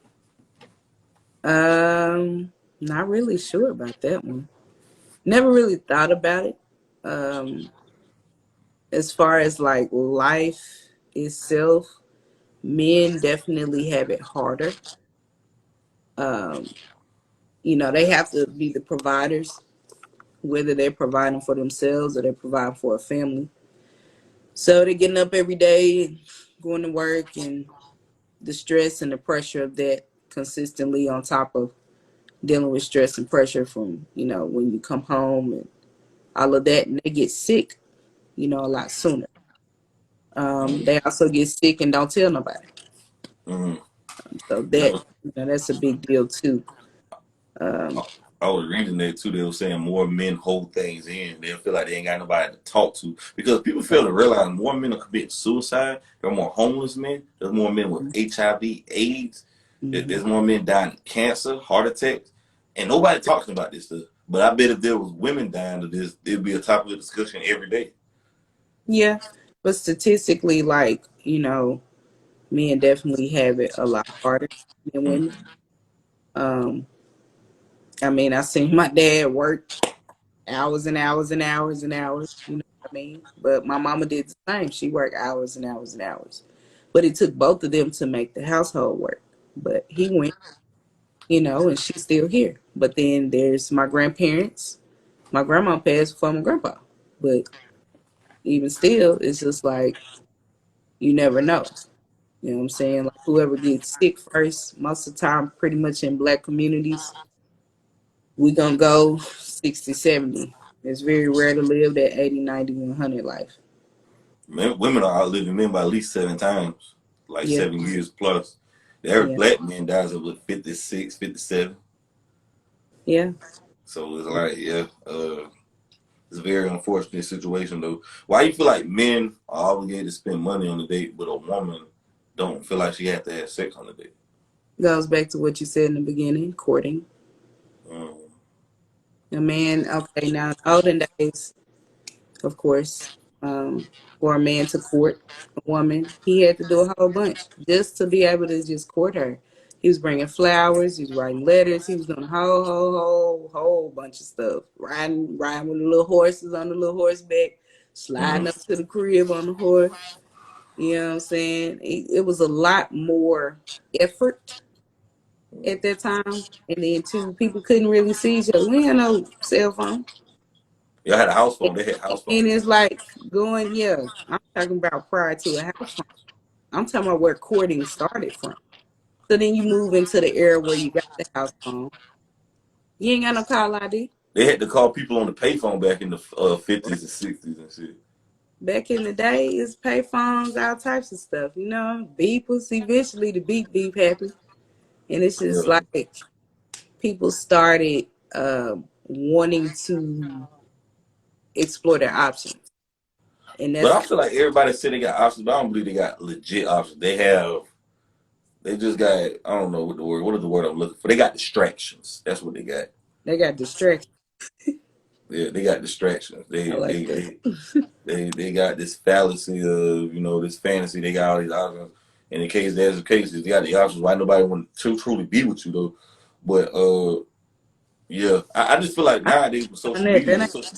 not really sure about that one. Never really thought about it. Um, as far as like life itself, men definitely have it harder. Um, they have to be the providers, whether they're providing for themselves or they're providing for a family. So they're getting up every day, going to work, and the stress and the pressure of that consistently on top of dealing with stress and pressure from, when you come home and all of that. And they get sick, a lot sooner. They also get sick and don't tell nobody. Mm-hmm. So Yeah, that's a big deal too. Um, I was reading that too. They were saying more men hold things in. They feel like they ain't got nobody to talk to because people fail to realize more men are committing suicide. There are more homeless men. There's more men with HIV, AIDS. mm-hmm. There's more men dying of cancer, heart attacks, and nobody talking about this stuff. But I bet if there was women dying of this, it'd be a topic of discussion every day. Yeah, but statistically, like, men definitely have it a lot harder than women. Mm-hmm. Um, I mean, I seen my dad work hours and hours and hours and hours, you know what I mean? But my mama did the same. She worked hours and hours and hours. But it took both of them to make the household work. But he went, and she's still here. But then there's my grandparents. My grandma passed before my grandpa. But even still, it's just like, you never know. You know what I'm saying? Like, whoever gets sick first, most of the time, pretty much in black communities, we gonna go 60, 70. It's very rare to live that 80, 90, 100 life. Women are outliving men by at least 7 times, like Yeah, 7 years plus. The average yeah, black man dies at 56, 57. yeah. So it's like, yeah, it's a very unfortunate situation though. Why you feel like men are obligated to spend money on a date, but a woman don't feel like she has to have sex on the date? Goes back to what you said in the beginning, courting. Um, A man, okay, now in olden days, of course, for a man to court a woman, he had to do a whole bunch just to be able to just court her. He was bringing flowers, he was writing letters, he was doing a whole bunch of stuff. Riding with the little horses on the little horseback, sliding up mm-hmm. to the crib on the horse. You know what I'm saying? It was a lot more effort at that time. And then two people couldn't really see each other. We had no cell phone. Y'all had a house phone. They had house And phones. it's like going, yeah, I'm talking about prior to a house phone. I'm talking about where courting started from. So then you move into the era where you got the house phone. You ain't got no call ID. They had to call people on the payphone back in the 50s and 60s and shit. Back in the day, it's pay phones, all types of stuff, beepers. Eventually, the beep beep happened. And it's just Yeah. like people started wanting to explore their options. And But that's, I feel like everybody said they got options, but I don't believe they got legit options. They just got, I don't know what is the word I'm looking for? They got distractions. That's what they got. they got distracted. Yeah, they got distractions. I They like they that. they they got this fallacy of this fantasy. They got all these options. And in case there's a case, they got the options. Why nobody want to truly be with you though? But yeah, I just feel like I nowadays with on social that. media, That with ain't, social,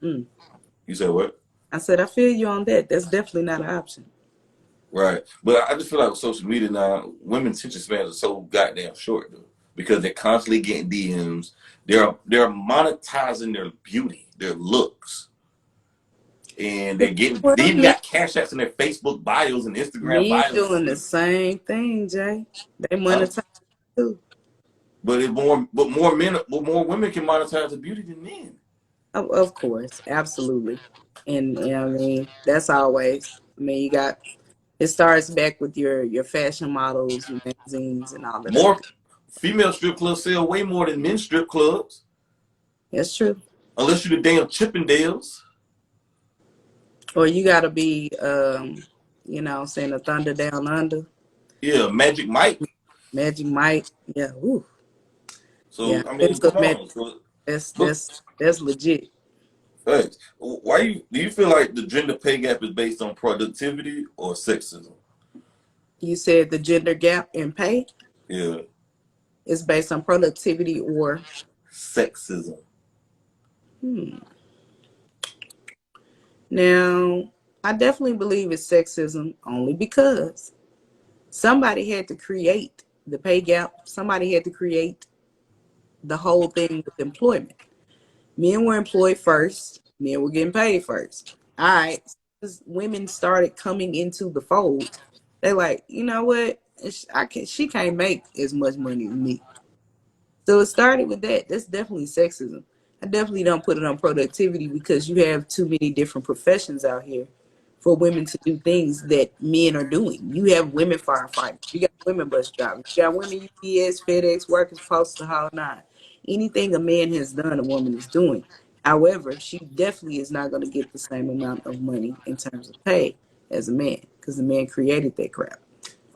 mm. you said what? I said, I feel you on that. That's definitely not an option. Right. But I just feel like with social media now, women's attention spans are so goddamn short though. Because they're constantly getting DMs. They're monetizing their beauty, their looks. And they're getting Well, they even men, got cash apps in their Facebook bios and Instagram men bios and doing the shit. same thing, Jay. They Huh? monetize too. But more women can monetize the beauty than men. Of course, absolutely. And I mean, that's always, I mean, you got, it starts back with your fashion models, your magazines, and all of that. More female strip clubs sell way more than men's strip clubs, That's true. unless you're the damn Chippendales. Or you got to be, saying a Thunder Down Under, Yeah, Magic Mike. Magic Mike. Yeah, ooh, yeah. So I Been mean, to come Magic. on. So, That's but that's that's legit. thanks. Why do you feel like the gender pay gap is based on productivity or sexism? You said the gender gap in pay Yeah, is based on productivity or, sexism. hmm. Now, I definitely believe it's sexism only because somebody had to create the pay gap. Somebody had to create the whole thing with employment. Men were employed first. Men were getting paid first. All right. As women started coming into the fold, they like, you know what? She can't make as much money as me. So it started with that. That's definitely sexism. I definitely don't put it on productivity because you have too many different professions out here for women to do things that men are doing. You have women firefighters, you got women bus drivers, you got women UPS, FedEx workers, postal, the whole nine. Anything a man has done, a woman is doing. However, she definitely is not going to get the same amount of money in terms of pay as a man because the man created that crap.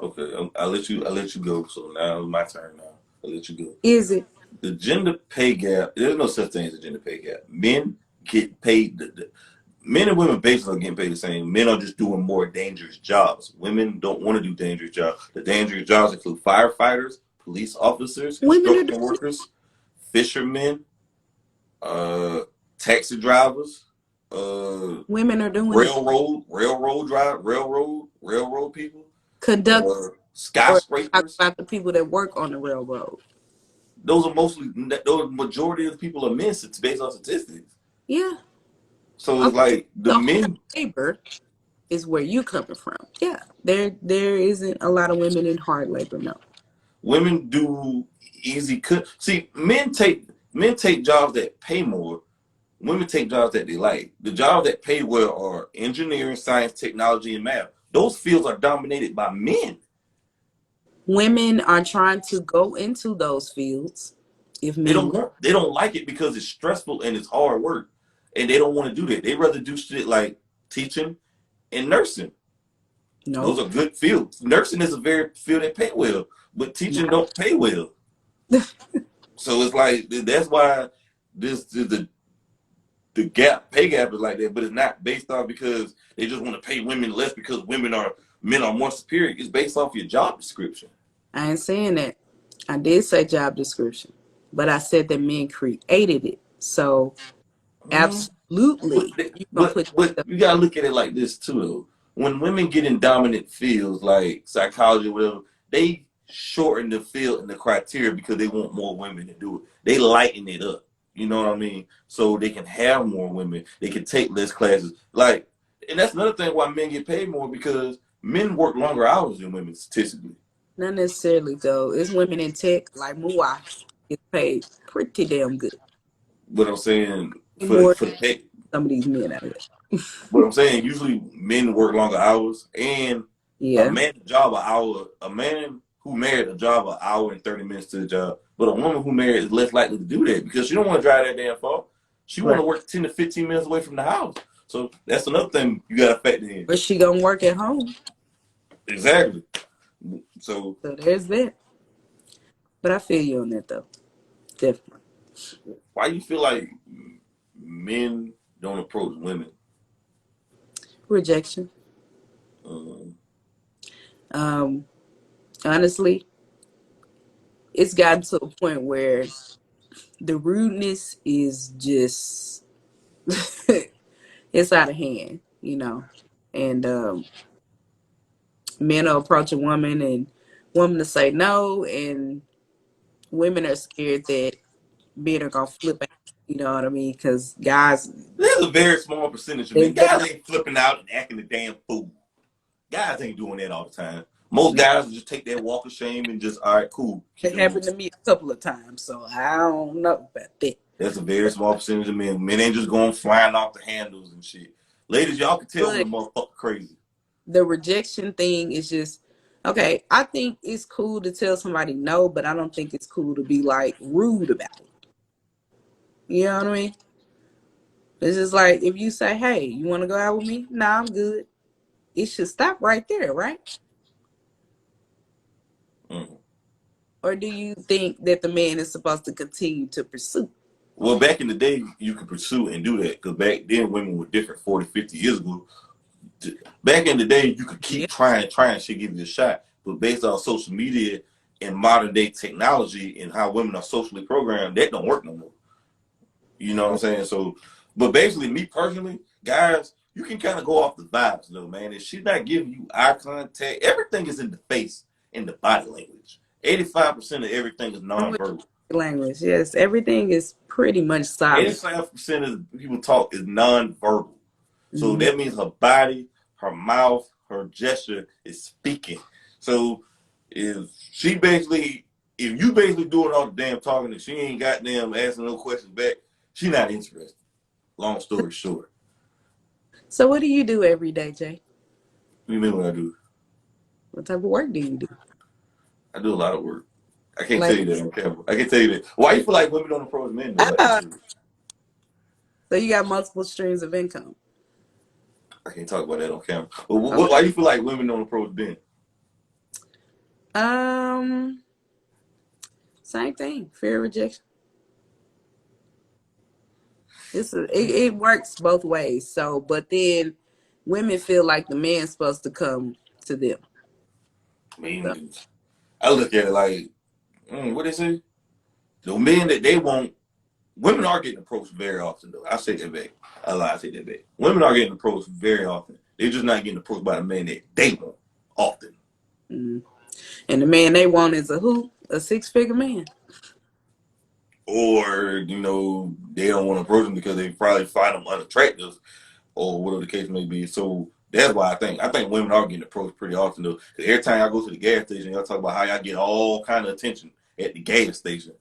Okay, I'll let you go. So now it's my turn. Now I'll let you go. Is it? The gender pay gap. There's no such thing as a gender pay gap. Men get paid. Men and women basically are getting paid the same. Men are just doing more dangerous jobs. Women don't want to do dangerous jobs. The dangerous jobs include firefighters, police officers, Women are construction doing it. workers, fishermen, uh, taxi drivers, uh, Women are doing it. railroad people, Conduct or talk skyscrapers. about the people that work on the railroad. Those majority of the people are men. It's based on statistics. Yeah. So it's Okay. like the The hard men labor is where you coming from. Yeah. There isn't a lot of women in hard labor, no. women do easy cut. See, men take jobs that pay more. Women take jobs that they like. The jobs that pay well are engineering, science, technology, and math. Those fields are dominated by men. Women are trying to go into those fields if They men don't want. want. They don't like it because it's stressful and it's hard work, and they don't want to do that. They rather do shit like teaching and nursing. Those Nope. are good fields. Nursing is a very field that pay well, but teaching Not. don't pay well. So it's like that's why this the pay gap is like that, but it's not based off because they just want to pay women less because men are more superior. It's based off your job description. I ain't saying that. I did say job description, but I said that men created it. So Mm. But absolutely you can put but yourself. you gotta look at it like this too. Though. When women get in dominant fields like psychology or whatever, they shorten the field and the criteria because they want more women to do it. They lighten it up. You know what I mean? So they can have more women. They can take less classes. Like, and that's another thing why men get paid more because men work longer hours than women statistically. Not necessarily though. It's women in tech like Muai get paid pretty damn good. But I'm saying More for the pay, than some of these men out here. but I'm saying usually men work longer hours, and Yeah. a man who married a job an hour and 30 minutes to the job, but a woman who married is less likely to do that because she don't want to drive that damn far. She want Right. to work 10 to 15 minutes away from the house. So that's another thing you got to factor in. But she gonna work at home. Exactly. So So there's that. But I feel you on that though. Definitely. why you feel like men don't approach women? Rejection. Um, Um, honestly, it's gotten to a point where the rudeness is just it's out of hand, you know. And men will approach a woman and woman to say no, and women are scared that men are gonna flip out. You know what I mean? Because guys, there's a very small percentage of they men. they Guys know ain't flipping out and acting a damn fool. Guys ain't doing that all the time. Most guys just take that walk of shame and just, all right, cool, keep It it moving. happened to me a couple of times, so I don't know about that. That's a very small percentage of men. Men ain't just going flying off the handles and shit. Ladies, y'all can tell when a But motherfucker crazy. the rejection thing is just okay. I think it's cool to tell somebody no, but I don't think it's cool to be like rude about it. You know what I mean? It's just like if you say, "Hey, you want to go out with me?" Nah, I'm good. It should stop right there, right? Mm. Or do you think that the man is supposed to continue to pursue? Well, back in the day, you could pursue and do that because back then women were different 40, 50 years ago. Back in the day, you could Yeah. keep trying, shit, give you a shot. But based on social media and modern day technology and how women are socially programmed, that don't work no more. You know what I'm saying? So, but basically, me personally, guys, you can kind of go off the vibes, though, man. If she's not giving you eye contact, everything is in the face, in the body language. 85% of everything is I'm with nonverbal. language. Yes, everything is pretty much silent. 85% of people talk is nonverbal. So Mm-hmm. that means her body, her mouth, her gesture is speaking. So if she basically, if you basically doing all the damn talking and she ain't goddamn asking no questions back, she not interested. Long story short. So, what do you do every day, Jay? What do you mean what I do? What type of work do you do? I do a lot of work. I can't tell Like, you that on camera. I can tell you that. Why you feel like women don't approach men though? Like, ah, so you got multiple streams of income. I can't talk about that on camera. But Okay. why you feel like women don't approach men? Um, Same thing. Fear of rejection. It works both ways. So, but then women feel like the man's supposed to come to them. I So, mean, I look at it like, what they say? The men that they want, women are getting approached very often though. I say that back. I lie, I say that back. Women are getting approached very often. They're just not getting approached by the man that they want often. mm. And the man they want is a who? A six-figure man. Or, they don't want to approach them because they probably find them unattractive or whatever the case may be. So that's why I think women are getting approached pretty often though. Because every time I go to the gas station, y'all talk about how y'all get all kind of attention at the gas station.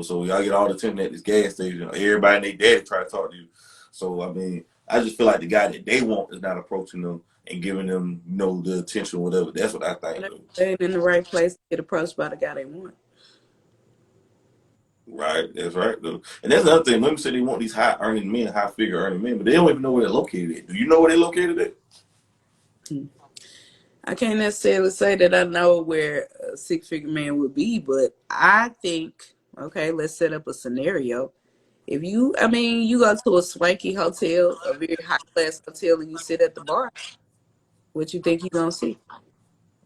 So y'all get all the attention at this gas station. Everybody and their daddy try to talk to you. So I mean, I just feel like the guy that they want is not approaching them and giving them, the attention, whatever. That's what I think. Though. They ain't in the right place to get approached by the guy they want. Right, that's right though. And that's another thing. Women say they want these high earning men, high figure earning men, but they don't even know where they're located at. Do you know where they're located at? Hmm. I can't necessarily say that I know where a six-figure man would be, but I think, okay, let's set up a scenario. If you go to a swanky hotel, a very high class hotel, and you sit at the bar, what you think you gonna see?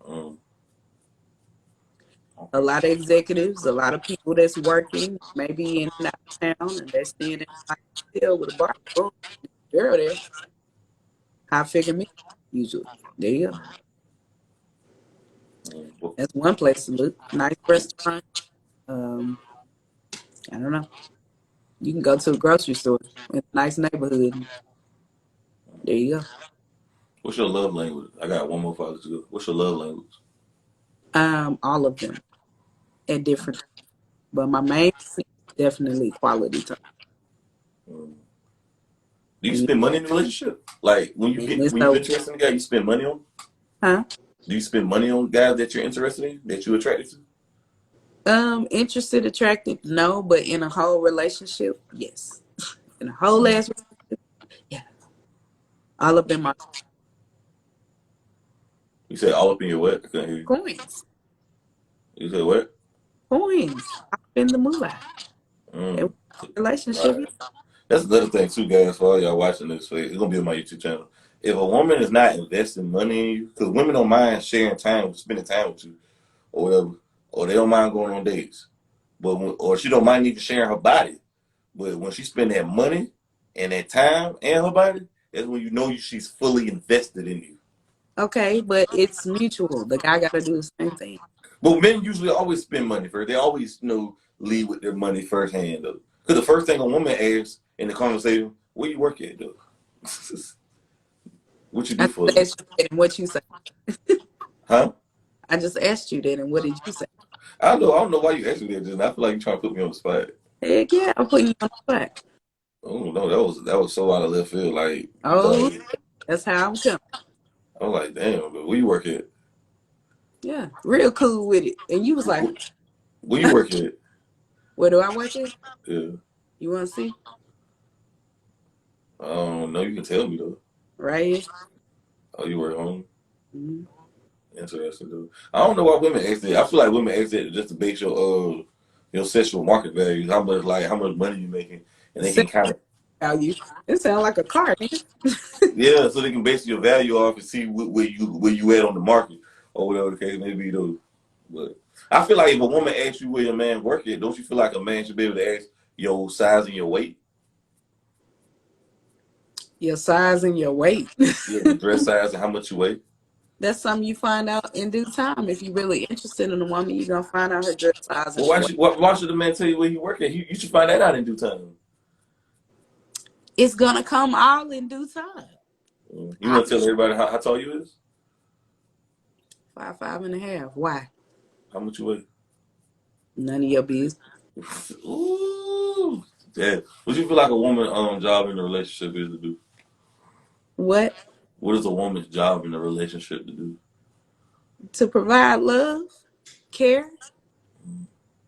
Um, A okay. lot of executives, a lot of people that's working, maybe in and out of town, and they're staying in a hotel with a bar. Boom, girl there, high figure me, usually. There you go. Um, That's one place to look. Nice restaurant. Um, I don't know. You can go to a grocery store in a nice neighborhood. There you go. what's your love language? I got one more for to go. What's your love language? All of them at different times. But my main is definitely quality time. Um, do you And, spend money in the relationship? Like when you and get it's when you so, interested in a guy, you spend money on? huh? Do you spend money on guys that you're interested in, that you're attracted to? Interested, attracted, no, but in a whole relationship, yes. In a whole ass, yeah. All up in my You said all up in your what? I couldn't hear you. coins, You said what? coins. I spend the moolah. And Mm. relationship, Right. That's another thing too, guys. For all y'all watching this, it's gonna be on my YouTube channel. If a woman is not investing money in you, because women don't mind sharing time, spending time with you, or whatever, or they don't mind going on dates, or she don't mind even sharing her body. But when she spend that money and that time and her body, that's when you know she's fully invested in you. okay, but it's mutual. The guy got to do the same thing. But men usually always spend money first. They always lead with their money firsthand though. Because the first thing a woman asks in the conversation, where you work at though? What you I do for a think living? that's and what you say. Huh? I just asked you that, and what did you say? I don't know why you asked me that. Just I feel like you're trying to put me on the spot. Heck yeah, I'm putting you on the spot. Oh no, that was so out of left field. Like you Oh, thought. that's how I'm coming. I was like, damn, but where you work at? Yeah, real cool with it. And you was like, Where, where you work at? where do I work at? Yeah. You want to see? I don't know. You can tell me though. Right here. Oh, you work home? Mm-hmm. Interesting though. I don't know why women ask that. I feel like women ask that just to base your sexual market value, how much money you making, and they can kind of Value. It sounds like a car, nigga. yeah, so they can base your value off and see where you at on the market or whatever the case may be though. But I feel like if a woman asks you where your man work at, don't you feel like a man should be able to ask your size and your weight? Your size and your weight. Yeah, your dress size and how much you weigh. That's something you find out in due time. If you're really interested in a woman, you're gonna find out her dress size and Well, her weight. why should the man tell you where he work at? You should find that out in due time. It's gonna come all in due time. You want to tell everybody how tall you is? 5'5" and a half. Why? How much you weigh? None of your business. Ooh, yeah. What you feel like a woman job in a relationship is to do? What? What is a woman's job in a relationship to do? To provide love, care,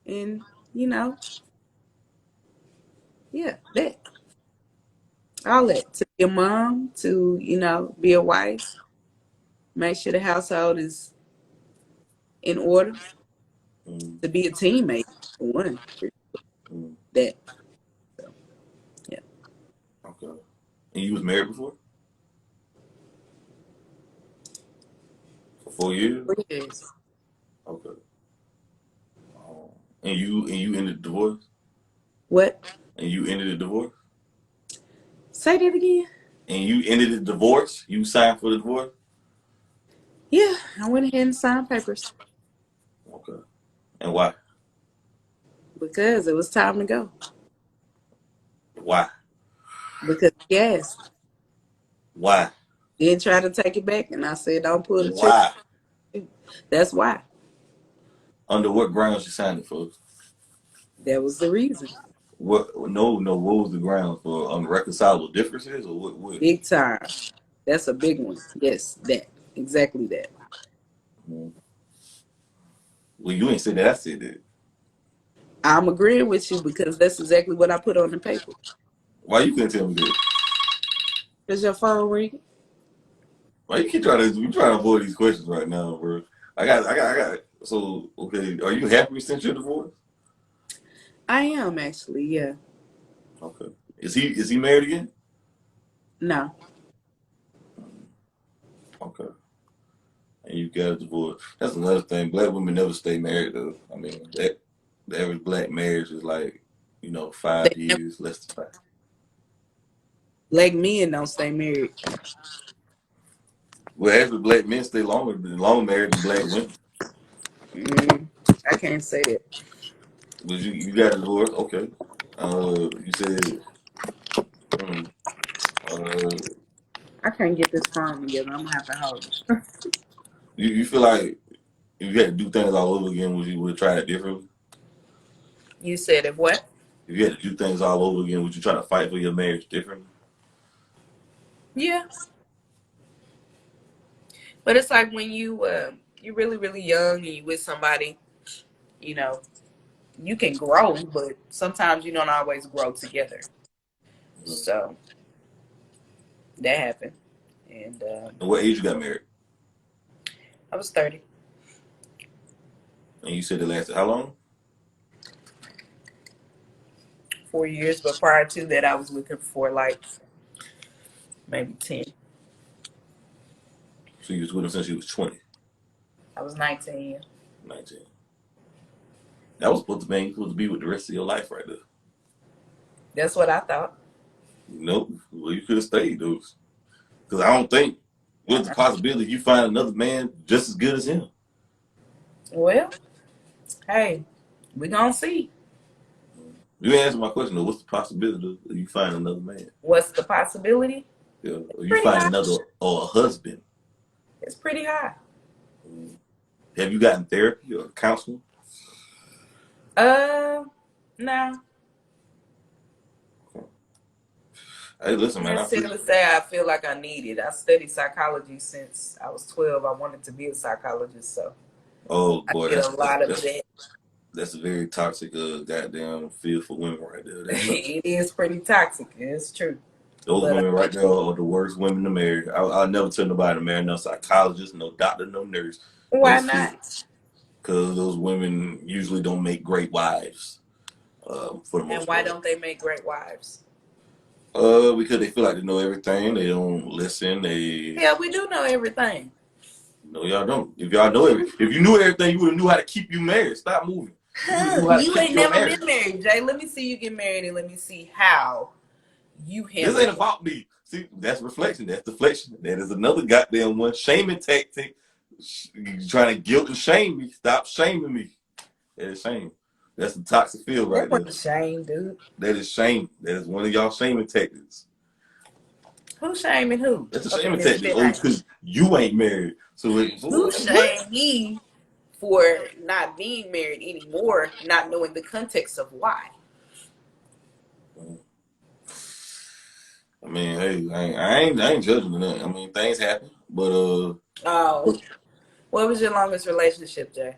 and yeah, that. All that. To be a mom, to, be a wife, make sure the household is in order, Mm, to be a teammate, for one. mm, That. So, yeah. okay. And you was married before for 4 years? 4 years. Okay. And you ended the divorce? What? And you ended the divorce? Say that again? And you ended the divorce? You signed for the divorce? Yeah, I went ahead and signed papers Okay. And why? because it was time to go. Why? Because he asked. Why? Didn't try to take it back, and I said, don't pull the trigger. Why? That's why. Under what grounds you signed it for? That was the reason. What? No, no. What was the grounds for unreconcilable differences, or what? What? Big time. That's a big one. Yes, that. Exactly that. Mm. Well, you ain't said that. I said that. I'm agreeing with you because that's exactly what I put on the paper. Why you couldn't tell me that? Is your phone ringing? Why you keep trying to avoid these questions right now, bro? I got. So, okay, are you happy since your divorce? I am actually, yeah. Okay. Is he married again? No. Okay. And you got a divorce. That's another thing. Black women never stay married though. I mean, the average black marriage is like, They 5 years, less than 5. Black men don't stay married. Well, average black men stay longer married than black women. Mm, I can't say that. But you got a divorce, okay. You said, mm, uh, I can't get this phone together. I'm gonna have to hold it. you feel like if you had to do things all over again, would try it differently? You said if what? If you had to do things all over again, would you try to fight for your marriage differently? Yeah, but it's like when you're really really young and you with somebody, you know, you can grow, but sometimes you don't always grow together. So that happened, and And what age you got married? I was 30. And you said it lasted how long? 4 years, but prior to that, I was with him for like maybe 10. So you was with him since you was 20, I was 19. 19. That was supposed to be you supposed to be with the rest of your life right there. That's what I thought. Nope. Well, you could have stayed, dude. Because I don't think what's the possibility you find another man just as good as him. Well, hey, we gonna see. You didn't answer my question though. What's the possibility of you find another man? What's the possibility? Yeah, or you Pretty find high. another or a husband. It's pretty high. Have you gotten therapy or counseling? No. Hey, listen, man, I Necessarily appreciate. say I feel like I need it. I studied psychology since I was 12. I wanted to be a psychologist, so Oh I boy, did a lot of that. that's a very toxic, goddamn field for women right there. That's toxic. It is pretty toxic. It's true. Those But women right there are the worst women to marry. I'll never tell nobody to marry no psychologist, no doctor, no nurse, no why not? physicist, because those women usually don't make great wives. For the And most why part. don't they make great wives? Because they feel like they know everything. They don't listen. They Yeah, we do know everything. no, y'all don't. If y'all know if you knew everything, you would have knew how to keep you married. Stop moving. You would have knew how to You keep ain't your never been marriage. married, Jay. Let me see you get married and let me see how you This handle ain't it. about me. See, that's reflection. That's deflection. That is another goddamn one. Shaming tactic. You trying to guilt and shame me. Stop shaming me. That is shame. That's the toxic field That right there. wasn't shame, dude. That is shame. That is one of y'all shaming tactics. Who shaming who That's a up in shaming this tactic. Oh, building? because you ain't married. So You what? shame me for not being married anymore, not knowing the context of why. I mean, hey, I ain't judging that. I mean, things happen, but Oh, what was your longest relationship, Jay?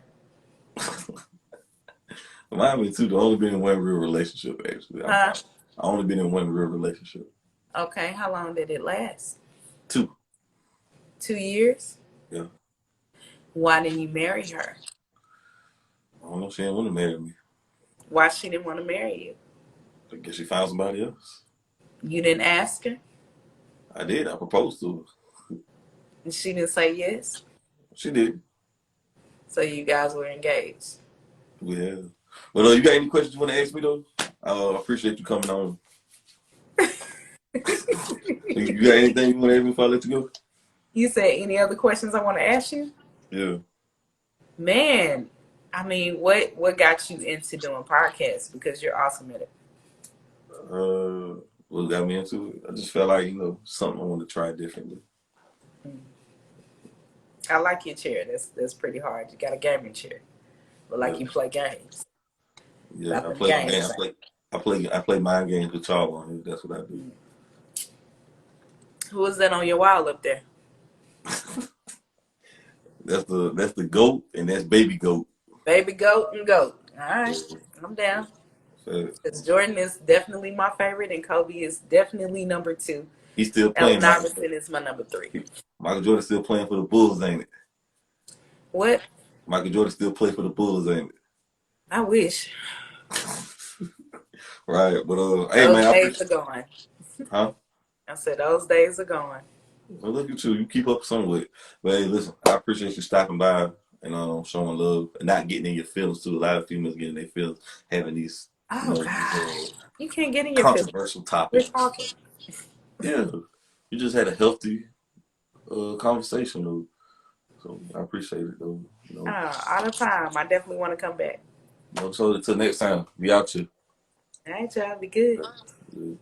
mine been too. I only been in one real relationship. Actually, Huh? I only been in one real relationship. Okay, how long did it last? Two. 2 years? Yeah. Why didn't you marry her? I don't know. She didn't want to marry me. Why she didn't want to marry you? I guess she found somebody else. You didn't ask her, I did. I proposed to her. and she didn't say yes. She did. So you guys were engaged. We have. Well, you got any questions you want to ask me though? I appreciate you coming on. You got anything you want to ask me before I let you go? You said any other questions I want to ask you? Yeah. Man, I mean, what got you into doing podcasts? Because you're awesome at it. What got me into it? I just felt like something I want to try differently. I like your chair. That's pretty hard. You got a gaming chair, but like Yeah. you play games. Yeah. Got I them play my game. games. I play mind games with y'all on here. That's what I do. Who is that on your wall up there? That's the goat and that's baby goat. Baby goat and goat. All right, So, I'm down. so Because Jordan is definitely my favorite, and Kobe is definitely number two. he's still playing Allen Michael. Iverson is my number three. Michael Jordan still playing for the Bulls, ain't it? What? Michael Jordan still play for the Bulls, ain't I wish. it? Right, but hey Those man, I days appreciate. are gone. Huh? I said those days are gone. Well, look at you. You keep up some with it. But hey, listen, I appreciate you stopping by and showing love and not getting in your feelings too. A lot of females getting in their feelings, having these, Oh these gosh, you can't get in your feelings. controversial We're topics. talking. Yeah, you just had a healthy conversation, though. So I appreciate it, though. All the time. I definitely want to come back. So until next time, be out here. All right, y'all. Be good. Yeah.